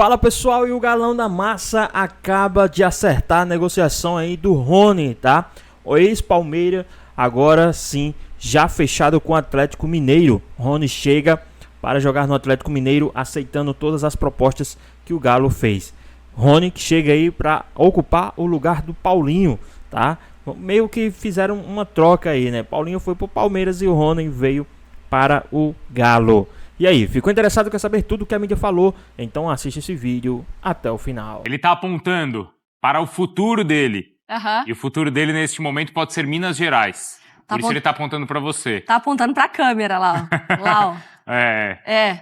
Fala pessoal, e o Galão da Massa acaba de acertar a negociação aí do Rony, tá? O ex-Palmeiras, agora sim, já fechado com o Atlético Mineiro. Rony chega para jogar no Atlético Mineiro, aceitando todas as propostas que o Galo fez. Rony que chega aí para ocupar o lugar do Paulinho, tá? Meio que fizeram uma troca aí, né? Paulinho foi pro Palmeiras e o Rony veio para o Galo. E aí, ficou interessado em saber tudo que a mídia falou? Então assiste esse vídeo até o final. Ele tá apontando para o futuro dele. Uhum. E o futuro dele neste momento pode ser Minas Gerais. Por isso ele tá apontando para você. Tá apontando pra câmera lá, ó. Lá, ó. É.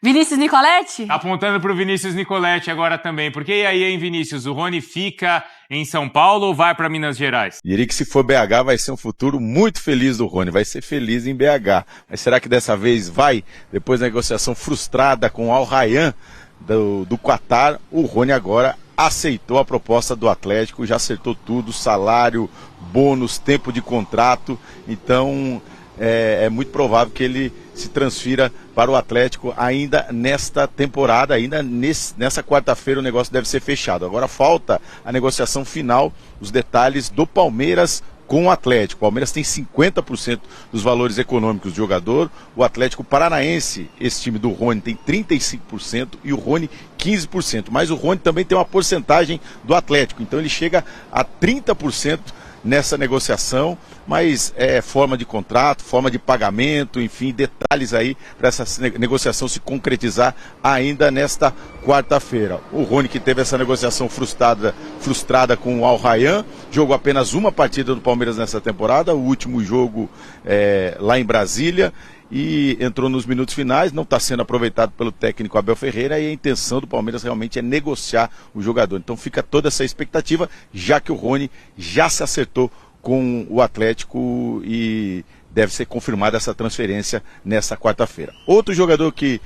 Vinícius Nicoletti? Tá apontando pro Vinícius Nicoletti agora também. Porque e aí, hein, Vinícius? O Rony fica em São Paulo ou vai para Minas Gerais? Diria que se for BH vai ser um futuro muito feliz do Rony, vai ser feliz em BH. Mas será que dessa vez vai? Depois da negociação frustrada com o Al Rayyan do Qatar, o Rony agora aceitou a proposta do Atlético, já acertou tudo, salário, bônus, tempo de contrato. Então é muito provável que ele se transfira para o Atlético ainda nesta temporada, ainda nessa quarta-feira o negócio deve ser fechado. Agora falta a negociação final, os detalhes do Palmeiras com o Atlético. O Palmeiras tem 50% dos valores econômicos do jogador, o Atlético Paranaense, esse time do Rony, tem 35% e o Rony 15%. Mas o Rony também tem uma porcentagem do Atlético, então ele chega a 30% nessa negociação, mas é forma de contrato, forma de pagamento, enfim, detalhes aí para essa negociação se concretizar ainda nesta quarta-feira. O Rony, que teve essa negociação frustrada com o Al Rayyan, jogou apenas uma partida do Palmeiras nessa temporada, o último jogo lá em Brasília, e entrou nos minutos finais, não está sendo aproveitado pelo técnico Abel Ferreira, e a intenção do Palmeiras realmente é negociar o jogador. Então fica toda essa expectativa, já que o Rony já se acertou com o Atlético e deve ser confirmada essa transferência nessa quarta-feira. Outro jogador que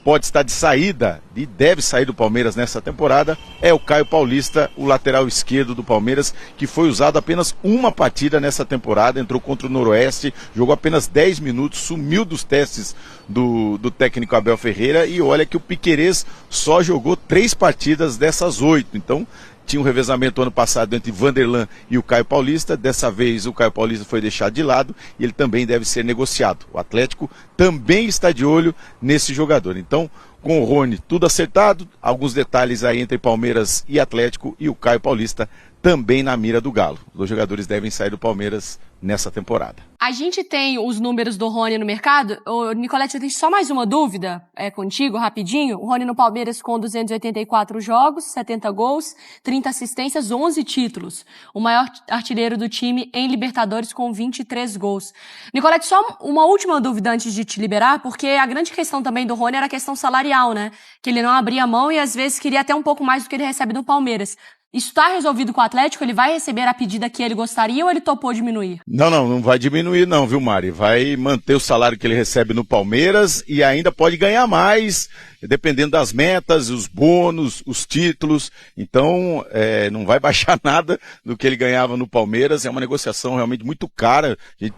pode estar de saída e deve sair do Palmeiras nessa temporada é o Caio Paulista, o lateral esquerdo do Palmeiras, que foi usado apenas uma partida nessa temporada, entrou contra o Noroeste, jogou apenas 10 minutos, sumiu dos testes do técnico Abel Ferreira, e olha que o Piquerez só jogou 3 partidas dessas 8, então tinha um revezamento ano passado entre Vanderlan e o Caio Paulista. Dessa vez o Caio Paulista foi deixado de lado e ele também deve ser negociado. O Atlético também está de olho nesse jogador. Então, com o Rony tudo acertado, alguns detalhes aí entre Palmeiras e Atlético, e o Caio Paulista também na mira do Galo. Os dois jogadores devem sair do Palmeiras nessa temporada. A gente tem os números do Rony no mercado. Ô, Nicoletti, eu tenho só mais uma dúvida contigo, rapidinho. O Rony no Palmeiras com 284 jogos, 70 gols, 30 assistências, 11 títulos. O maior artilheiro do time em Libertadores com 23 gols. Nicoletti, só uma última dúvida antes de te liberar, porque a grande questão também do Rony era a questão salarial, né? Que ele não abria mão e às vezes queria até um pouco mais do que ele recebe no Palmeiras. Isso está resolvido com o Atlético? Ele vai receber a pedida que ele gostaria ou ele topou diminuir? Não vai diminuir não, viu, Mari? Vai manter o salário que ele recebe no Palmeiras e ainda pode ganhar mais, dependendo das metas, os bônus, os títulos. Então, não vai baixar nada do que ele ganhava no Palmeiras. É uma negociação realmente muito cara. A gente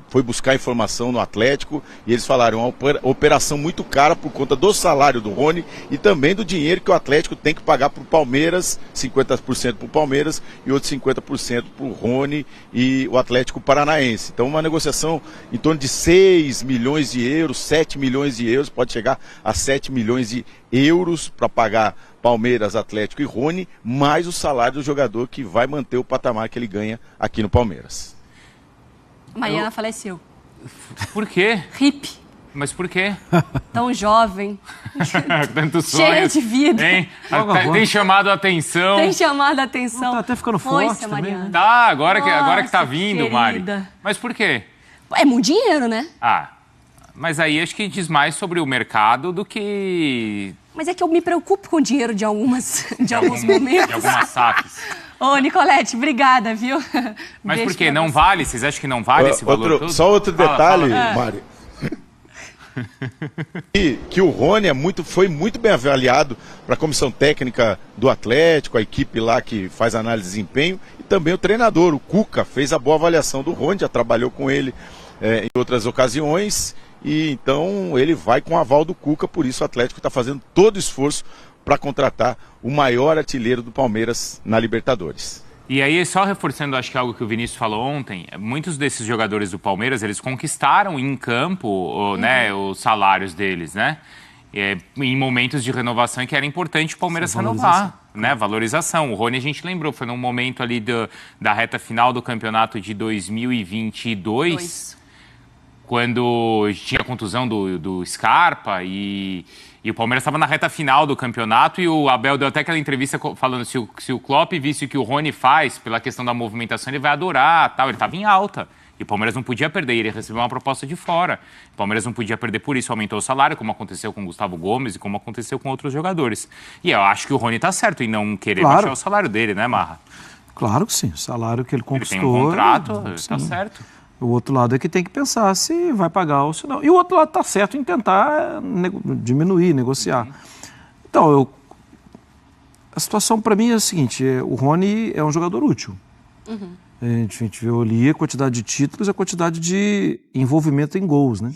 foi buscar informação no Atlético e eles falaram, uma operação muito cara por conta do salário do Rony e também do dinheiro que o Atlético tem que pagar para o Palmeiras, 50% para o Palmeiras e outros 50% para o Rony e o Atlético Paranaense. Então uma negociação em torno de 6 milhões de euros, 7 milhões de euros, pode chegar a 7 milhões de euros para pagar Palmeiras, Atlético e Rony, mais o salário do jogador que vai manter o patamar que ele ganha aqui no Palmeiras. Mariana faleceu. Por quê? Hippie. Mas por quê? Tão jovem. Tantos sonhos. Cheia de vida. Tem chamado a atenção. Tem chamado a atenção. Tá até ficando forte também. Mariana. Tá, agora que tá vindo, querida. Mari. Mas por quê? É muito dinheiro, né? Mas aí acho que diz mais sobre o mercado do que... Mas é que eu me preocupo com o dinheiro de alguns momentos. De algumas SAFs. Ô, Nicoletti, obrigada, viu? Mas Beijo por quê? pra Não você. vale? Vocês acham que não vale esse valor todo? Só outro detalhe, fala. Mari. Que o Rony foi muito bem avaliado para a comissão técnica do Atlético, a equipe lá que faz análise de desempenho, e também o treinador, o Cuca, fez a boa avaliação do Rony, já trabalhou com ele em outras ocasiões, e então ele vai com o aval do Cuca, por isso o Atlético está fazendo todo o esforço para contratar o maior artilheiro do Palmeiras na Libertadores. E aí, só reforçando, acho que algo que o Vinícius falou ontem, muitos desses jogadores do Palmeiras, eles conquistaram em campo, né, os salários deles, né? Em momentos de renovação que era importante o Palmeiras renovar, né? Valorização. O Rony, a gente lembrou, foi num momento ali da reta final do campeonato de 2022, quando tinha a contusão do Scarpa e o Palmeiras estava na reta final do campeonato e o Abel deu até aquela entrevista falando se o Klopp visse o que o Rony faz pela questão da movimentação, ele vai adorar, tal. Ele estava em alta. E o Palmeiras não podia perder, ele recebeu uma proposta de fora. O Palmeiras não podia perder, por isso aumentou o salário, como aconteceu com o Gustavo Gomes e como aconteceu com outros jogadores. E eu acho que o Rony está certo em não querer baixar o salário dele, né, Marra? Claro que sim, o salário que ele conquistou... Ele tem um contrato, está certo. O outro lado é que tem que pensar se vai pagar ou se não. E o outro lado está certo em tentar diminuir, negociar. Então, a situação para mim é a seguinte, o Rony é um jogador útil. A gente viu ali a quantidade de títulos e a quantidade de envolvimento em gols, né?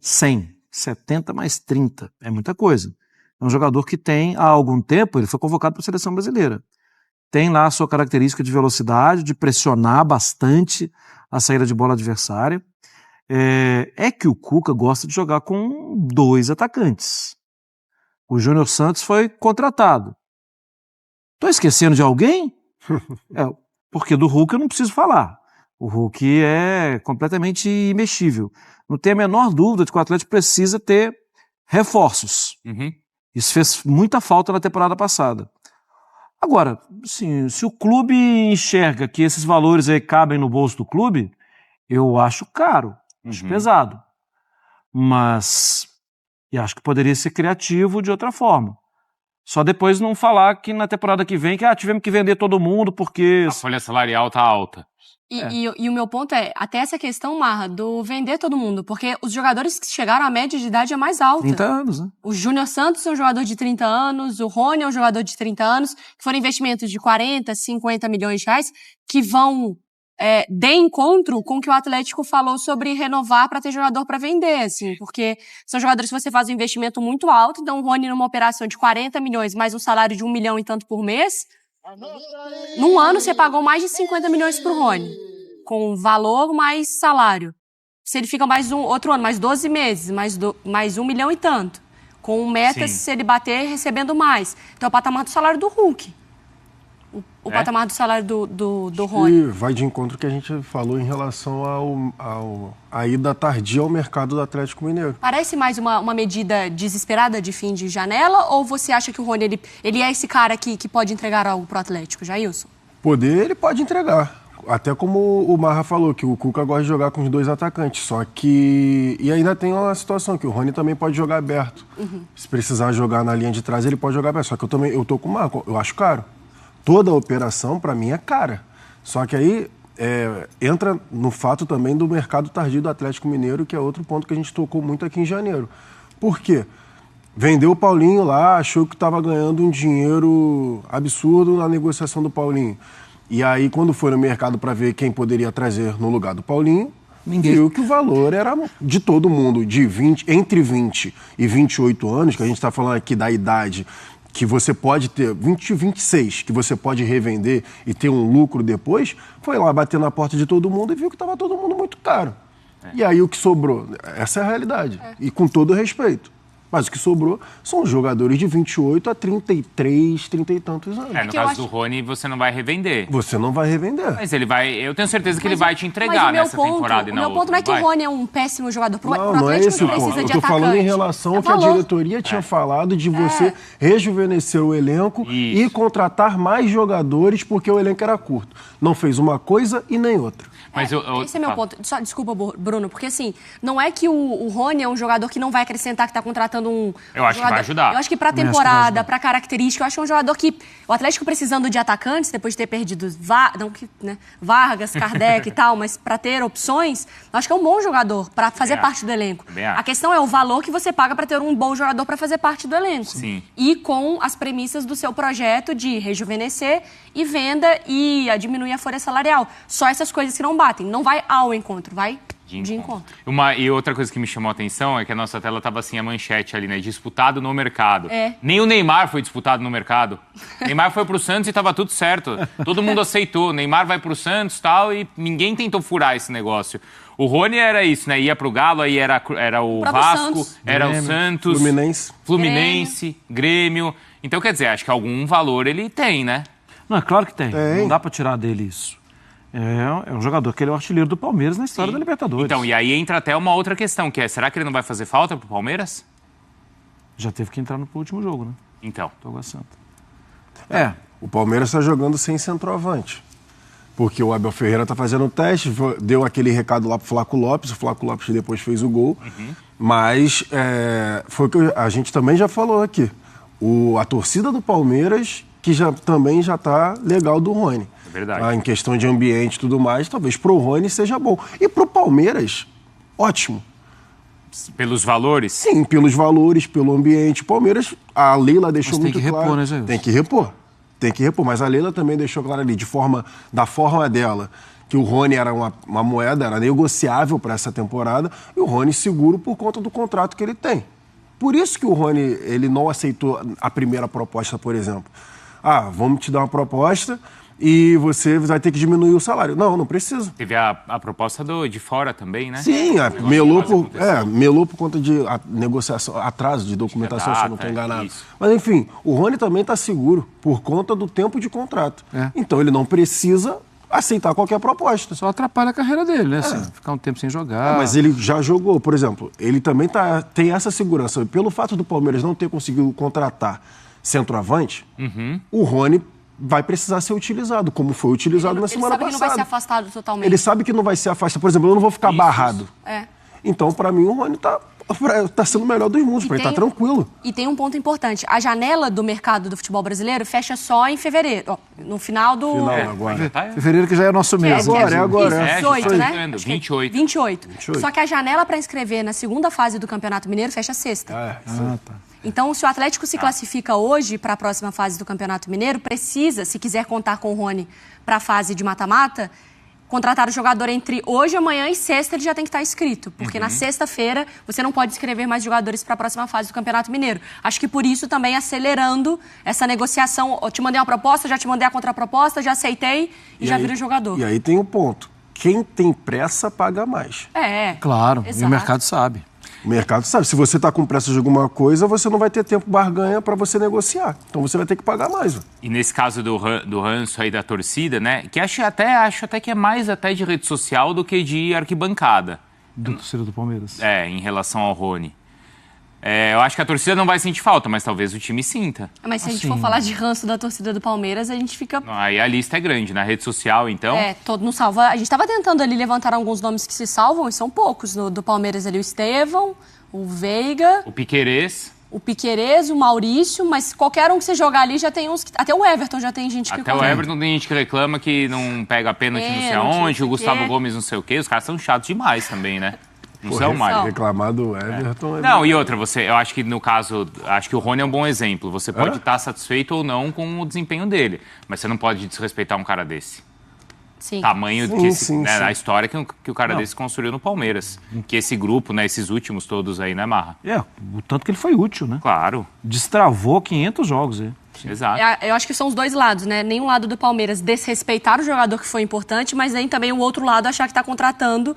100. 70 mais 30. É muita coisa. É um jogador que tem, há algum tempo, ele foi convocado para a seleção brasileira. Tem lá a sua característica de velocidade, de pressionar bastante a saída de bola adversária. É que o Cuca gosta de jogar com 2 atacantes. O Júnior Santos foi contratado. Estou esquecendo de alguém? Porque do Hulk eu não preciso falar. O Hulk é completamente imexível. Não tem a menor dúvida de que o Atlético precisa ter reforços. Isso fez muita falta na temporada passada. Agora, assim, se o clube enxerga que esses valores aí cabem no bolso do clube, eu acho caro, acho pesado. Mas acho que poderia ser criativo de outra forma. Só depois não falar que na temporada que vem que tivemos que vender todo mundo porque... A folha salarial tá alta. E o meu ponto é, até essa questão, Marra, do vender todo mundo, porque os jogadores que chegaram à média de idade é mais alta. 30 anos, né? O Júnior Santos é um jogador de 30 anos, o Rony é um jogador de 30 anos, que foram investimentos de 40, 50 milhões de reais, que vão de encontro com o que o Atlético falou sobre renovar para ter jogador para vender, assim, porque são jogadores que você faz um investimento muito alto, então o Rony numa operação de 40 milhões, mais um salário de 1 milhão e tanto por mês, num ano você pagou mais de 50 milhões pro Rony, com valor mais salário. Se ele fica mais outro ano, mais 12 meses, mais 1 milhão e tanto, com metas, se ele bater, recebendo mais. Então é o patamar do salário do Hulk. O patamar do salário do Rony. E vai de encontro que a gente falou em relação à ida tardia ao mercado do Atlético Mineiro. Parece mais uma medida desesperada de fim de janela, ou você acha que o Rony ele é esse cara que pode entregar algo pro Atlético, Jailson? Poder, ele pode entregar. Até como o Marra falou, que o Cuca gosta de jogar com os 2 atacantes. Só que... E ainda tem uma situação que o Rony também pode jogar aberto. Se precisar jogar na linha de trás, ele pode jogar aberto. Só que eu tô com o Marco, eu acho caro. Toda a operação, para mim, é cara. Só que aí entra no fato também do mercado tardio do Atlético Mineiro, que é outro ponto que a gente tocou muito aqui em janeiro. Por quê? Vendeu o Paulinho lá, achou que estava ganhando um dinheiro absurdo na negociação do Paulinho. E aí, quando foi no mercado para ver quem poderia trazer no lugar do Paulinho, viu que o valor era de todo mundo, entre 20 e 28 anos, que a gente está falando aqui da idade que você pode ter, 20 e 26, que você pode revender e ter um lucro depois, foi lá bater na porta de todo mundo e viu que estava todo mundo muito caro. E aí o que sobrou? Essa é a realidade. E com todo respeito. Mas o que sobrou são jogadores de 28 a 33, 30 e tantos anos. No caso do Rony, você não vai revender. Você não vai revender. Mas ele vai... Eu tenho certeza que ele vai te entregar nessa temporada e na outra. O meu ponto não é que o Rony é um péssimo jogador. Não é esse o ponto. Eu tô falando em relação ao que a diretoria tinha falado de você rejuvenescer o elenco e contratar mais jogadores porque o elenco era curto. Não fez uma coisa e nem outra. Mas esse é meu ponto. Só, desculpa, Bruno, porque assim, não é que o Rony é um jogador que não vai acrescentar, que tá contratando um... Eu acho que vai ajudar. Eu acho que pra temporada, pra característica, eu acho que é um jogador que... O Atlético precisando de atacantes, depois de ter perdido Vargas, Kardec e tal, mas pra ter opções, eu acho que é um bom jogador pra fazer parte do elenco. A questão é o valor que você paga pra ter um bom jogador pra fazer parte do elenco. Sim. E com as premissas do seu projeto de rejuvenescer e venda e diminuir a folha salarial. Só essas coisas que não batem. Não vai ao encontro, vai de encontro. E outra coisa que me chamou a atenção é que a nossa tela estava assim, a manchete ali, né? Disputado no mercado. Nem o Neymar foi disputado no mercado. Neymar foi pro Santos e estava tudo certo. Todo mundo aceitou. Neymar vai pro Santos e tal, e ninguém tentou furar esse negócio. O Rony era isso, né? Ia pro Galo, aí era o Vasco, Santos. era Grêmio, o Santos, Fluminense, Grêmio. Então, quer dizer, acho que algum valor ele tem, né? Não, é claro que tem. Não dá para tirar dele isso. É um jogador que ele é o artilheiro do Palmeiras na história da Libertadores. Então, e aí entra até uma outra questão, que é, será que ele não vai fazer falta pro Palmeiras? Já teve que entrar no último jogo, né? Então. Toga Santa. O Palmeiras está jogando sem centroavante. Porque o Abel Ferreira está fazendo o teste, deu aquele recado lá pro Flaco Lopes, o Flaco Lopes depois fez o gol. Mas foi o que a gente também já falou aqui. A torcida do Palmeiras, que também já está legal do Rony. É verdade. Em questão de ambiente e tudo mais, talvez pro Rony seja bom. E pro Palmeiras, ótimo. Pelos valores? Sim, pelos valores, pelo ambiente. Palmeiras, a Leila deixou muito claro. Tem que repor, né, Jair? Tem que repor, mas a Leila também deixou claro ali, da forma dela, que o Rony era uma moeda, era negociável para essa temporada, e o Rony seguro por conta do contrato que ele tem. Por isso que o Rony ele não aceitou a primeira proposta, por exemplo. Vamos te dar uma proposta e você vai ter que diminuir o salário. Não precisa. Teve a proposta de fora também, né? Sim, melou por conta de negociação, atraso de documentação, se eu não estou enganado. Isso. Mas, enfim, o Rony também está seguro por conta do tempo de contrato. Então, ele não precisa aceitar qualquer proposta. Só atrapalha a carreira dele, né? Assim, ficar um tempo sem jogar. Mas ele já jogou, por exemplo, ele também tem essa segurança. Pelo fato do Palmeiras não ter conseguido contratar centroavante, o Rony vai precisar ser utilizado, como foi utilizado na semana passada. Ele sabe que não vai ser afastado totalmente. Ele sabe que não vai ser afastado. Por exemplo, eu não vou ficar barrado. Então, para mim, o Rony tá sendo o melhor dos mundos, para ele estar tranquilo. E tem um ponto importante. A janela do mercado do futebol brasileiro fecha só em fevereiro. No final do... Agora. Fevereiro que já é nosso mês. Agora. Isso, 18, né? 28. 28. Só que a janela para inscrever na segunda fase do Campeonato Mineiro fecha sexta. Tá. Então, se o Atlético se classifica hoje para a próxima fase do Campeonato Mineiro, precisa, se quiser contar com o Rony para a fase de mata-mata, contratar o jogador entre hoje, amanhã e sexta, ele já tem que estar inscrito. Porque na sexta-feira você não pode inscrever mais jogadores para a próxima fase do Campeonato Mineiro. Acho que por isso também acelerando essa negociação. Eu te mandei uma proposta, já te mandei a contraproposta, já aceitei e já vira jogador. E aí tem um ponto. Quem tem pressa paga mais. Claro, Exato. e o mercado sabe. O mercado sabe. Se você está com pressa de alguma coisa, você não vai ter tempo barganha para você negociar. Então você vai ter que pagar mais. E nesse caso do ranço aí da torcida, né? Que acho até que é mais até de rede social do que de arquibancada. Do torcedor do Palmeiras. Em relação ao Rony. Eu acho que a torcida não vai sentir falta, mas talvez o time sinta. Mas se a gente for falar de ranço da torcida do Palmeiras, a gente fica... Aí a lista é grande, na rede social, então... todo não salva. A gente estava tentando ali levantar alguns nomes que se salvam, e são poucos. Do Palmeiras ali, o Estevão, o Veiga... O Piquerez. O Piquerez, o Maurício, mas qualquer um que você jogar ali já tem uns... Até o Everton já tem gente que... Até o Everton tem gente que reclama que não pega pênalti não sei aonde, o Gustavo Gomes não sei o quê. Os caras são chatos demais também, né? Não são mais. Reclamar do Everton... Não, e outra, eu acho que no caso, acho que o Rony é um bom exemplo. Você pode estar satisfeito ou não com o desempenho dele, mas você não pode desrespeitar um cara desse. Sim. Tamanho a história que o cara desse construiu no Palmeiras. Que esse grupo, né, esses últimos todos aí, né, Marra? O tanto que ele foi útil, né? Claro. Destravou 500 jogos aí. Exato. Eu acho que são os dois lados, né? Nenhum lado do Palmeiras desrespeitar o jogador que foi importante, mas nem também o outro lado achar que está contratando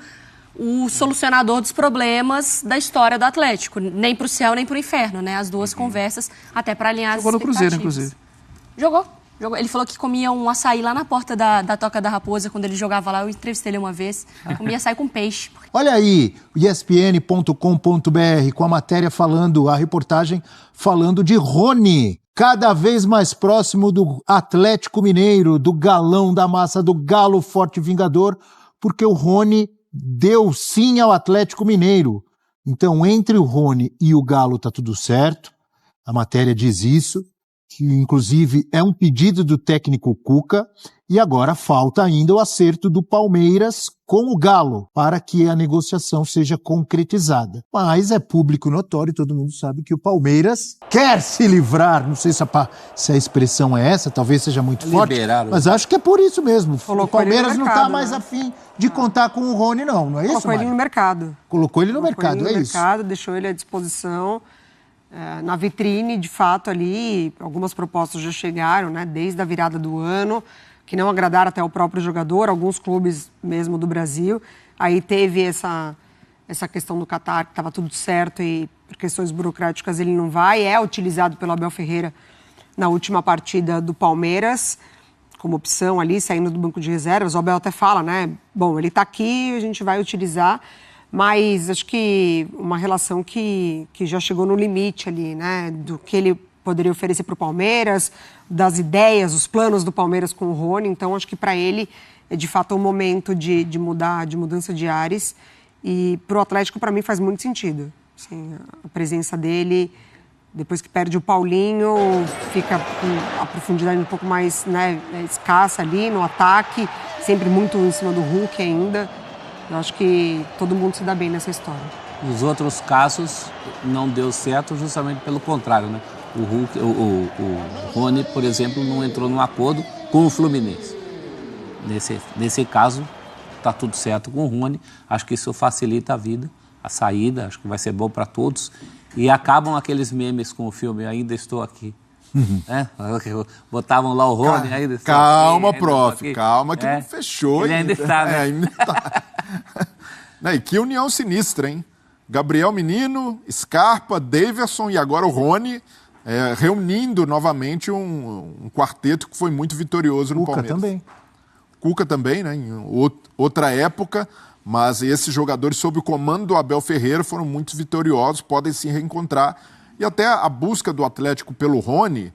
o solucionador dos problemas da história do Atlético. Nem pro céu, nem pro inferno, né? As duas conversas, até para alinhar as expectativas. Jogou no Cruzeiro, inclusive. Jogou. Ele falou que comia um açaí lá na porta da Toca da Raposa, quando ele jogava lá. Eu entrevistei ele uma vez. Comia açaí com peixe. Olha aí, espn.com.br, com a matéria a reportagem falando de Rony. Cada vez mais próximo do Atlético Mineiro, do galão da massa, do galo forte vingador, porque o Rony deu sim ao Atlético Mineiro. Então, entre o Rony e o Galo tá tudo certo. A matéria diz isso. que inclusive é um pedido do técnico Cuca, e agora falta ainda o acerto do Palmeiras com o Galo, para que a negociação seja concretizada. Mas é público notório, todo mundo sabe que o Palmeiras quer se livrar, não sei se a expressão é essa, talvez seja muito forte, mas acho que é por isso mesmo. Colocou o Palmeiras ele no não está mercado, mais né? afim de contar com o Rony, não é isso, Colocou ele no mercado. Colocou ele no mercado, Colocou ele é no isso. mercado, deixou ele à disposição. Na vitrine, de fato, ali, algumas propostas já chegaram, né, desde a virada do ano, que não agradaram até o próprio jogador, alguns clubes mesmo do Brasil. Aí teve essa questão do Qatar, que estava tudo certo e por questões burocráticas ele não vai. É utilizado pelo Abel Ferreira na última partida do Palmeiras, como opção ali, saindo do banco de reservas. O Abel até fala, né, bom, ele está aqui, a gente vai utilizar. Mas acho que uma relação que já chegou no limite ali, né? Do que ele poderia oferecer para o Palmeiras, das ideias, os planos do Palmeiras com o Rony. Então, acho que para ele é de fato um momento de mudança de ares. E para o Atlético, para mim, faz muito sentido. Assim, a presença dele, depois que perde o Paulinho, fica com a profundidade um pouco mais, né, escassa ali no ataque, sempre muito em cima do Hulk ainda. Eu acho que todo mundo se dá bem nessa história. Nos outros casos, não deu certo justamente pelo contrário, né? O Rony, por exemplo, não entrou num acordo com o Fluminense. Nesse caso, está tudo certo com o Rony. Acho que isso facilita a vida, a saída. Acho que vai ser bom para todos. E acabam aqueles memes com o filme Ainda Estou Aqui. É? Botavam lá o Rony, ainda estou calma, aqui, prof, calma que não fechou. Ele ainda está, né? Ainda tá. E que união sinistra, hein? Gabriel Menino, Scarpa, Daverson e agora o Rony, reunindo novamente um quarteto que foi muito vitorioso no Palmeiras. Cuca também, né? Em outra época, mas esses jogadores sob o comando do Abel Ferreira foram muito vitoriosos, podem se reencontrar. E até a busca do Atlético pelo Rony,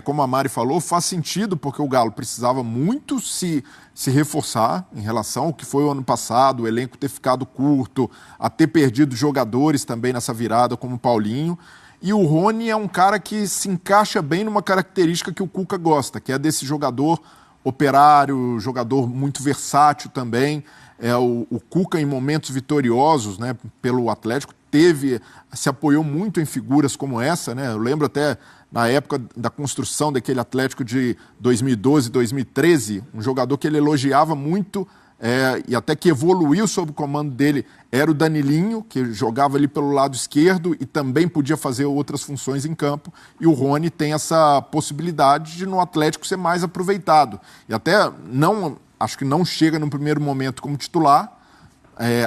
como a Mari falou, faz sentido, porque o Galo precisava muito se reforçar em relação ao que foi o ano passado, o elenco ter ficado curto, a ter perdido jogadores também nessa virada, como o Paulinho. E o Rony é um cara que se encaixa bem numa característica que o Cuca gosta, que é desse jogador operário, jogador muito versátil também. O Cuca, em momentos vitoriosos, né, pelo Atlético, se apoiou muito em figuras como essa, né? Eu lembro até na época da construção daquele Atlético de 2012, 2013, um jogador que ele elogiava muito e até que evoluiu sob o comando dele era o Danilinho, que jogava ali pelo lado esquerdo e também podia fazer outras funções em campo, e o Rony tem essa possibilidade de no Atlético ser mais aproveitado. E até acho que não chega no primeiro momento como titular,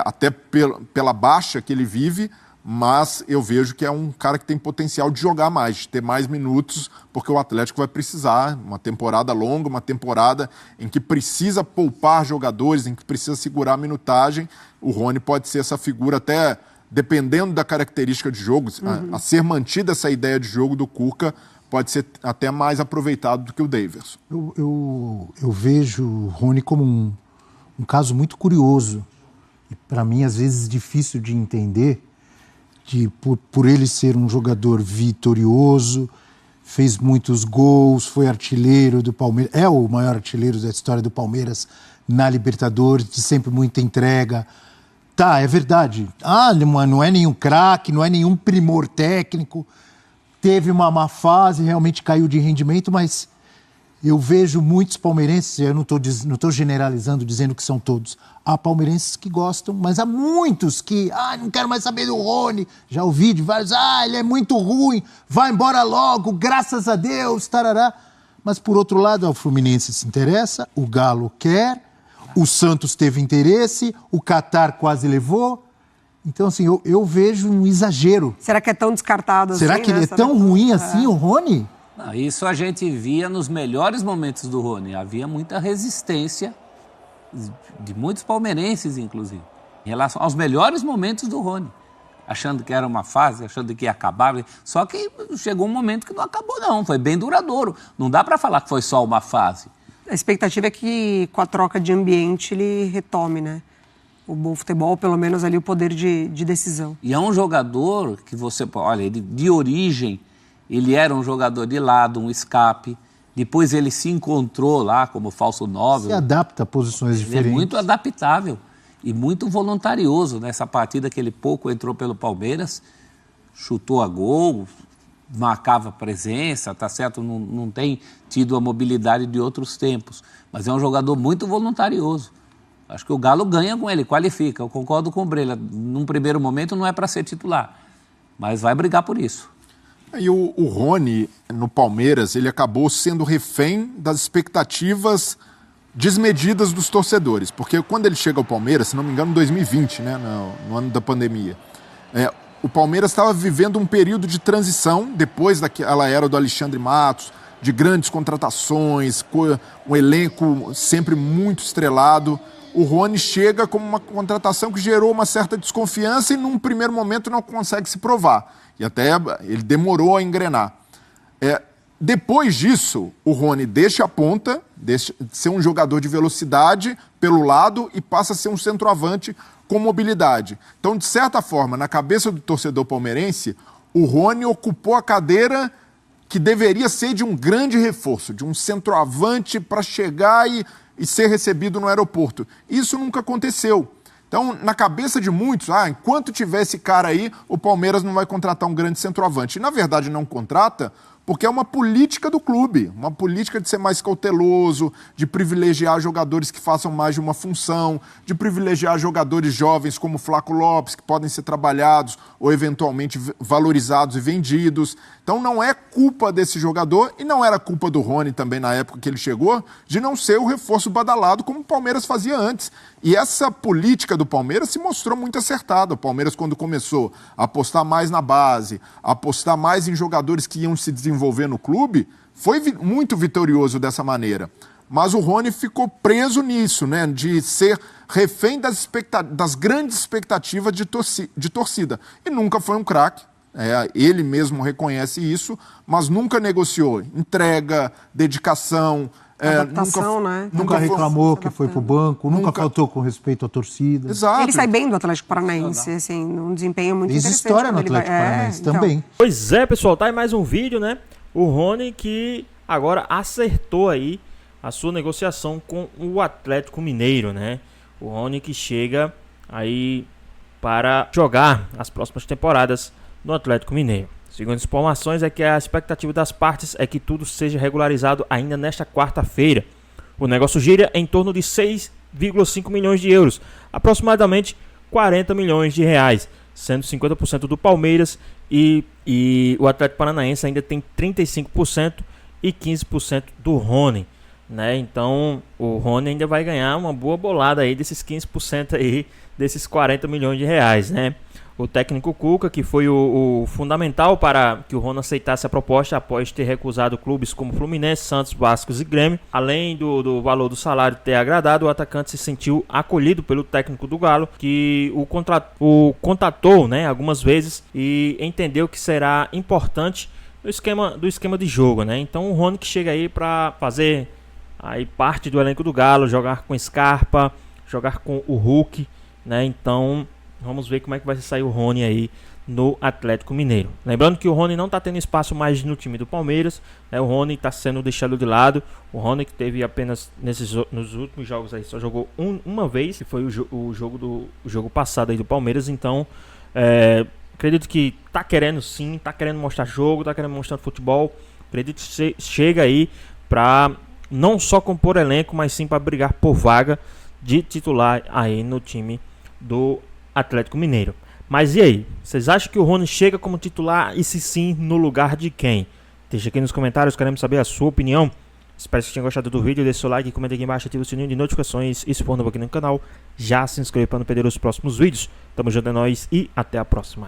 até pela baixa que ele vive, mas eu vejo que é um cara que tem potencial de jogar mais, de ter mais minutos, porque o Atlético vai precisar, uma temporada longa, uma temporada em que precisa poupar jogadores, em que precisa segurar a minutagem. O Rony pode ser essa figura até, dependendo da característica de jogo, a ser mantida essa ideia de jogo do Cuca, pode ser até mais aproveitado do que o Daverson. Eu vejo o Rony como um caso muito curioso, e para mim às vezes difícil de entender, por ele ser um jogador vitorioso, fez muitos gols, foi artilheiro do Palmeiras, é o maior artilheiro da história do Palmeiras na Libertadores, de sempre muita entrega. Tá, é verdade. Não é nenhum craque, não é nenhum primor técnico, teve uma má fase, realmente caiu de rendimento, mas eu vejo muitos palmeirenses, eu não estou generalizando, dizendo que são todos. Há palmeirenses que gostam, mas há muitos que, não quero mais saber do Rony. Já ouvi de vários, ele é muito ruim, vai embora logo, graças a Deus, tarará. Mas, por outro lado, o Fluminense se interessa, o Galo quer, o Santos teve interesse, o Qatar quase levou. Então, assim, eu vejo um exagero. Será que é tão descartado assim? Será que ele é tão ruim assim, o Rony? Não, isso a gente via nos melhores momentos do Rony. Havia muita resistência de muitos palmeirenses, inclusive, em relação aos melhores momentos do Rony. Achando que era uma fase, achando que ia acabar. Só que chegou um momento que não acabou, não. Foi bem duradouro. Não dá para falar que foi só uma fase. A expectativa é que, com a troca de ambiente, ele retome, né? O bom futebol, pelo menos ali, o poder de decisão. E é um jogador que olha, ele de origem, Ele era um jogador de lado, um escape. Depois ele se encontrou lá como falso 9. Se adapta a posições diferentes. Ele é muito adaptável e muito voluntarioso. Nessa partida que ele pouco entrou pelo Palmeiras, chutou a gol, marcava presença, tá certo? Não tem tido a mobilidade de outros tempos. Mas é um jogador muito voluntarioso. Acho que o Galo ganha com ele, qualifica. Eu concordo com o Brela. Num primeiro momento não é para ser titular, mas vai brigar por isso. E o Rony, no Palmeiras, ele acabou sendo refém das expectativas desmedidas dos torcedores. Porque quando ele chega ao Palmeiras, se não me engano, em 2020, né, no ano da pandemia, o Palmeiras estava vivendo um período de transição, depois daquela era do Alexandre Matos, de grandes contratações, um elenco sempre muito estrelado. O Rony chega como uma contratação que gerou uma certa desconfiança e num primeiro momento não consegue se provar. E até ele demorou a engrenar. Depois disso, o Rony deixa a ponta, deixa de ser um jogador de velocidade pelo lado e passa a ser um centroavante com mobilidade. Então, de certa forma, na cabeça do torcedor palmeirense, o Rony ocupou a cadeira que deveria ser de um grande reforço, de um centroavante para chegar e ser recebido no aeroporto. Isso nunca aconteceu. Então, na cabeça de muitos, enquanto tiver esse cara aí, o Palmeiras não vai contratar um grande centroavante. E, na verdade, não contrata porque é uma política do clube, uma política de ser mais cauteloso, de privilegiar jogadores que façam mais de uma função, de privilegiar jogadores jovens como Flaco Lopes, que podem ser trabalhados ou eventualmente valorizados e vendidos. Então não é culpa desse jogador, e não era culpa do Rony também na época que ele chegou, de não ser o reforço badalado como o Palmeiras fazia antes. E essa política do Palmeiras se mostrou muito acertada. O Palmeiras, quando começou a apostar mais na base, a apostar mais em jogadores que iam se desenvolver no clube, foi muito vitorioso dessa maneira. Mas o Rony ficou preso nisso, né, de ser refém das grandes expectativas de torcida. E nunca foi um craque. Ele mesmo reconhece isso, mas nunca negociou entrega, dedicação. Adaptação, né? Nunca reclamou que foi pro banco, nunca faltou com respeito à torcida. Exato. Ele sai bem do Atlético Paranaense, assim, num desempenho muito Fez interessante. história no Atlético Paranaense também. Pois é, pessoal, tá aí mais um vídeo, né? O Rony que agora acertou aí a sua negociação com o Atlético Mineiro, né? O Rony que chega aí para jogar as próximas temporadas no Atlético Mineiro. Segundo as informações, é que a expectativa das partes é que tudo seja regularizado ainda nesta quarta-feira. O negócio gira em torno de 6,5 milhões de euros, aproximadamente 40 milhões de reais, sendo 50% do Palmeiras e o Atlético Paranaense ainda tem 35% e 15% do Rony, né? Então o Rony ainda vai ganhar uma boa bolada aí desses 15% aí, desses 40 milhões de reais, né? O técnico Cuca, que foi o fundamental para que o Rony aceitasse a proposta após ter recusado clubes como Fluminense, Santos, Vasco e Grêmio. Além do valor do salário ter agradado, o atacante se sentiu acolhido pelo técnico do Galo, que o contatou, né, algumas vezes e entendeu que será importante do esquema de jogo, né? Então o Rony que chega aí para fazer aí parte do elenco do Galo, jogar com Scarpa, jogar com o Hulk, né? Então vamos ver como é que vai sair o Rony aí no Atlético Mineiro. Lembrando que o Rony não está tendo espaço mais no time do Palmeiras, né? O Rony está sendo deixado de lado. O Rony que teve apenas nos últimos jogos aí só jogou uma vez, que foi o jogo passado aí do Palmeiras. Então acredito que tá querendo sim, tá querendo mostrar jogo, tá querendo mostrar futebol. Acredito que chega aí para não só compor elenco, mas sim para brigar por vaga de titular aí no time do Atlético Mineiro. Mas e aí? Vocês acham que o Rony chega como titular e se sim, no lugar de quem? Deixa aqui nos comentários, queremos saber a sua opinião. Espero que tenham gostado do vídeo, deixe seu like, comenta aqui embaixo, ative o sininho de notificações e se for novo aqui no canal, já se inscreva para não perder os próximos vídeos. Tamo junto, é nóis e até a próxima.